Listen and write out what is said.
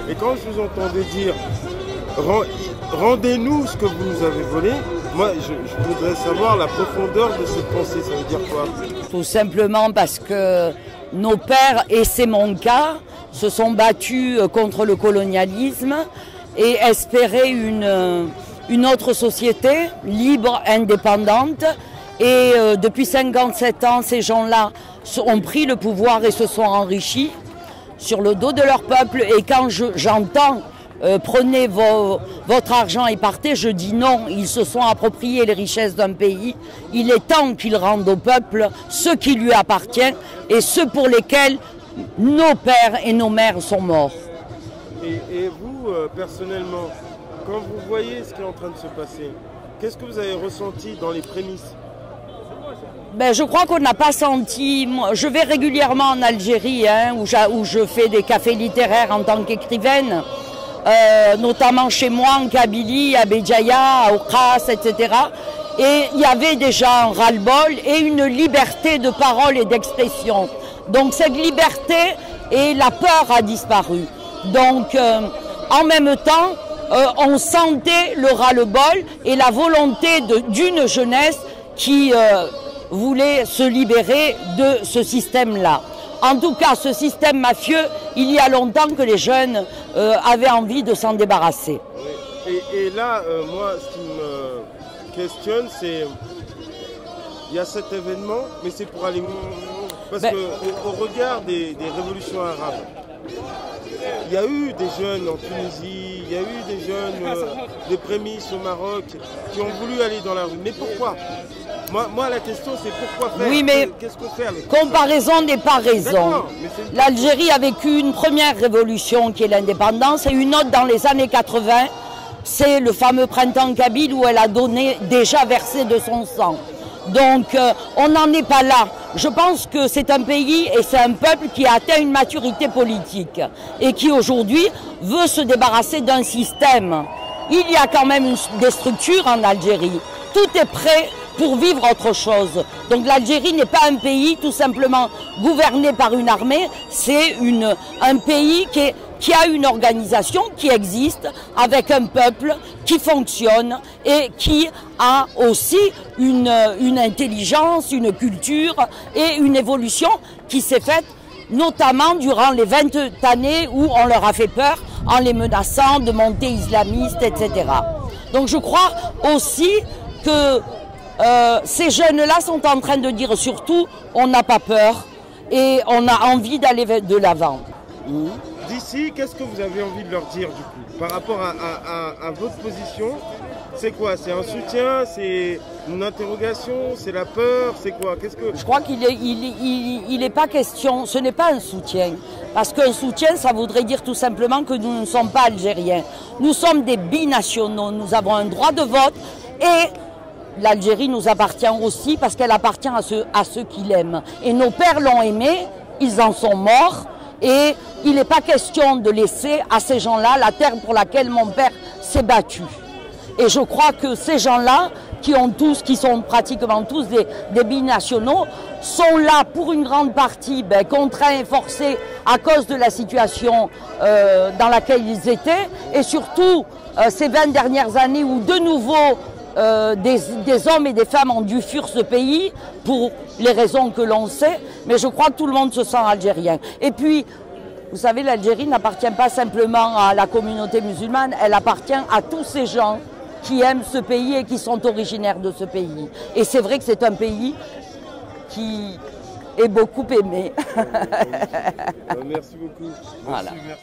Et quand je vous entendais dire rendez-nous ce que vous nous avez volé, moi je voudrais savoir la profondeur de cette pensée, ça veut dire quoi? Tout simplement parce que nos pères, et c'est mon cas, se sont battus contre le colonialisme et espéraient une autre société libre, indépendante. Et depuis 57 ans, ces gens-là ont pris le pouvoir et se sont enrichis sur le dos de leur peuple. Et quand j'entends prenez votre argent et partez, je dis non, ils se sont appropriés les richesses d'un pays. Il est temps qu'ils rendent au peuple ce qui lui appartient et ce pour lesquels nos pères et nos mères sont morts. Et vous, personnellement, quand vous voyez ce qui est en train de se passer, qu'est-ce que vous avez ressenti dans les prémices? Ben, je crois qu'on n'a pas senti... Je vais régulièrement en Algérie, hein, où je fais des cafés littéraires en tant qu'écrivaine, notamment chez moi en Kabylie, à Béjaïa, à Oukras, etc. Et il y avait déjà un ras-le-bol et une liberté de parole et d'expression. Donc cette liberté et la peur a disparu. Donc en même temps, on sentait le ras-le-bol et la volonté d'une jeunesse qui voulait se libérer de ce système-là. En tout cas, ce système mafieux, il y a longtemps que les jeunes avaient envie de s'en débarrasser. Oui. Et là, moi, ce qui me questionne, c'est... Il y a cet événement, mais c'est pour aller... Parce qu'au regard des révolutions arabes, il y a eu des jeunes en Tunisie, il y a eu des jeunes des prémices au Maroc qui ont voulu aller dans la rue. Mais pourquoi? Moi, la question, c'est pourquoi faire? Oui, mais qu'est-ce qu'on fait avec comparaison n'est pas raison. L'Algérie a vécu une première révolution qui est l'indépendance et une autre dans les années 80. C'est le fameux printemps kabyle où elle a déjà versé de son sang. Donc, on n'en est pas là. Je pense que c'est un pays et c'est un peuple qui a atteint une maturité politique et qui aujourd'hui veut se débarrasser d'un système. Il y a quand même des structures en Algérie. Tout est prêt pour vivre autre chose. Donc l'Algérie n'est pas un pays tout simplement gouverné par une armée, c'est un pays qui a une organisation qui existe, avec un peuple qui fonctionne et qui a aussi une intelligence, une culture et une évolution qui s'est faite notamment durant les 20 années où on leur a fait peur en les menaçant de montées islamistes, etc. Donc je crois aussi que ces jeunes-là sont en train de dire surtout on n'a pas peur et on a envie d'aller de l'avant. D'ici, qu'est-ce que vous avez envie de leur dire du coup par rapport à votre position? C'est quoi? C'est un soutien? C'est une interrogation? C'est la peur? C'est quoi? Je crois qu'il n'est pas question, ce n'est pas un soutien. Parce qu'un soutien, ça voudrait dire tout simplement que nous ne sommes pas algériens. Nous sommes des binationaux, nous avons un droit de vote et l'Algérie nous appartient aussi parce qu'elle appartient à ceux qui l'aiment. Et nos pères l'ont aimé, ils en sont morts. Et il n'est pas question de laisser à ces gens-là la terre pour laquelle mon père s'est battu. Et je crois que ces gens-là, qui sont pratiquement tous des binationaux, sont là pour une grande partie contraints et forcés à cause de la situation dans laquelle ils étaient. Et surtout, ces 20 dernières années où de nouveau des hommes et des femmes ont dû fuir ce pays pour les raisons que l'on sait, mais je crois que tout le monde se sent algérien. Et puis, vous savez, l'Algérie n'appartient pas simplement à la communauté musulmane, elle appartient à tous ces gens qui aiment ce pays et qui sont originaires de ce pays. Et c'est vrai que c'est un pays qui est beaucoup aimé. Merci beaucoup. Voilà. Merci.